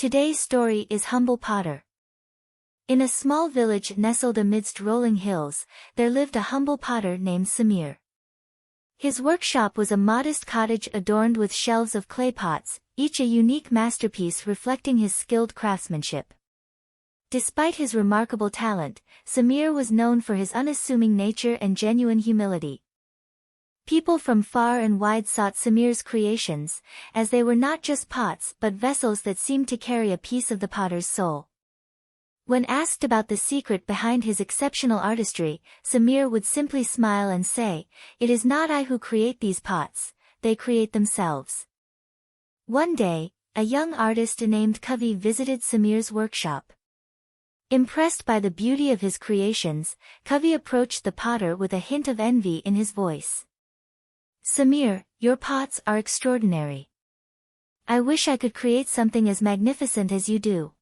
Today's story is Humble Potter. In a small village nestled amidst rolling hills, there lived a humble potter named Samir. His workshop was a modest cottage adorned with shelves of clay pots, each a unique masterpiece reflecting his skilled craftsmanship. Despite his remarkable talent, Samir was known for his unassuming nature and genuine humility. People from far and wide sought Samir's creations, as they were not just pots but vessels that seemed to carry a piece of the potter's soul. When asked about the secret behind his exceptional artistry, Samir would simply smile and say, "It is not I who create these pots, they create themselves." One day, a young artist named Kavi visited Samir's workshop. Impressed by the beauty of his creations, Kavi approached the potter with a hint of envy in his voice. "Samir, your pots are extraordinary. I wish I could create something as magnificent as you do."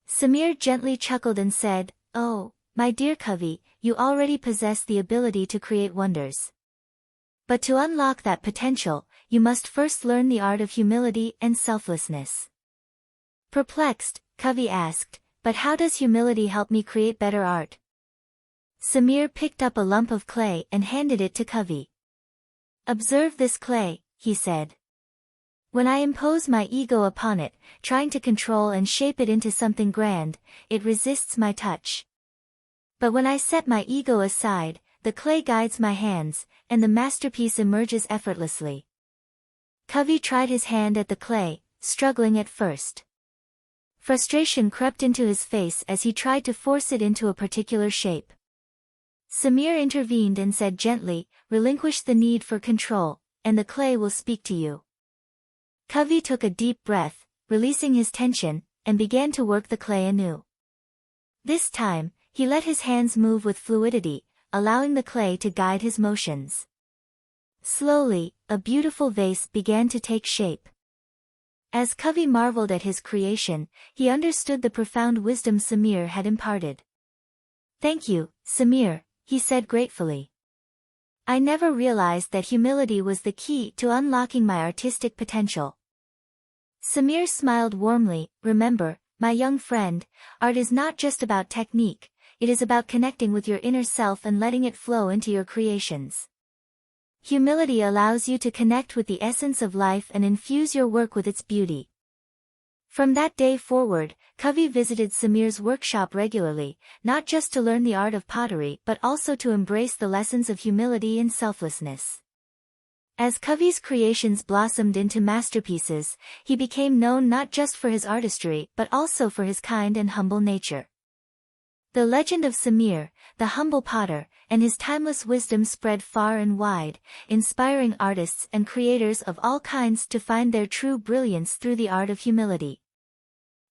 Samir gently chuckled and said, "Oh, my dear Kavi, you already possess the ability to create wonders. But to unlock that potential, you must first learn the art of humility and selflessness." Perplexed, Kavi asked, "But how does humility help me create better art?" Samir picked up a lump of clay and handed it to Kavi. "Observe this clay," he said. "When I impose my ego upon it, trying to control and shape it into something grand, it resists my touch. But when I set my ego aside, the clay guides my hands, and the masterpiece emerges effortlessly." Kavi tried his hand at the clay, struggling at first. Frustration crept into his face as he tried to force it into a particular shape. Samir intervened and said gently, "Relinquish the need for control, and the clay will speak to you." Kavi took a deep breath, releasing his tension, and began to work the clay anew. This time, he let his hands move with fluidity, allowing the clay to guide his motions. Slowly, a beautiful vase began to take shape. As Kavi marveled at his creation, he understood the profound wisdom Samir had imparted. "Thank you, Samir," he said gratefully. "I never realized that humility was the key to unlocking my artistic potential." Samir smiled warmly. "Remember, my young friend, art is not just about technique, it is about connecting with your inner self and letting it flow into your creations. Humility allows you to connect with the essence of life and infuse your work with its beauty." From that day forward, Kavi visited Samir's workshop regularly, not just to learn the art of pottery but also to embrace the lessons of humility and selflessness. As Kavi's creations blossomed into masterpieces, he became known not just for his artistry but also for his kind and humble nature. The legend of Samir, the humble potter, and his timeless wisdom spread far and wide, inspiring artists and creators of all kinds to find their true brilliance through the art of humility.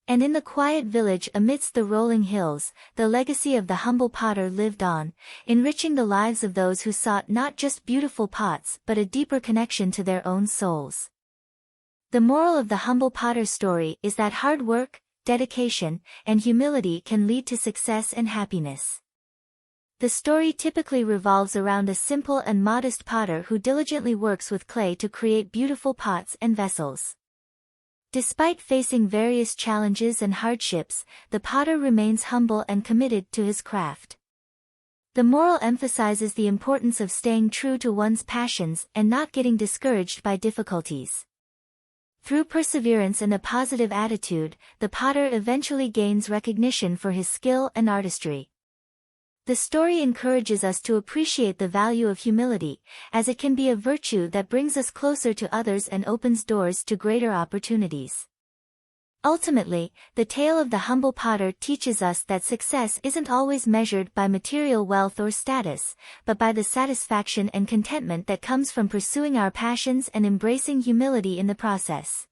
And in the quiet village amidst the rolling hills, the legacy of the humble potter lived on, enriching the lives of those who sought not just beautiful pots but a deeper connection to their own souls. The moral of the humble potter's story is that hard work, dedication, and humility can lead to success and happiness. The story typically revolves around a simple and modest potter who diligently works with clay to create beautiful pots and vessels. Despite facing various challenges and hardships, the potter remains humble and committed to his craft. The moral emphasizes the importance of staying true to one's passions and not getting discouraged by difficulties. Through perseverance and a positive attitude, the potter eventually gains recognition for his skill and artistry. The story encourages us to appreciate the value of humility, as it can be a virtue that brings us closer to others and opens doors to greater opportunities. Ultimately, the tale of the humble potter teaches us that success isn't always measured by material wealth or status, but by the satisfaction and contentment that comes from pursuing our passions and embracing humility in the process.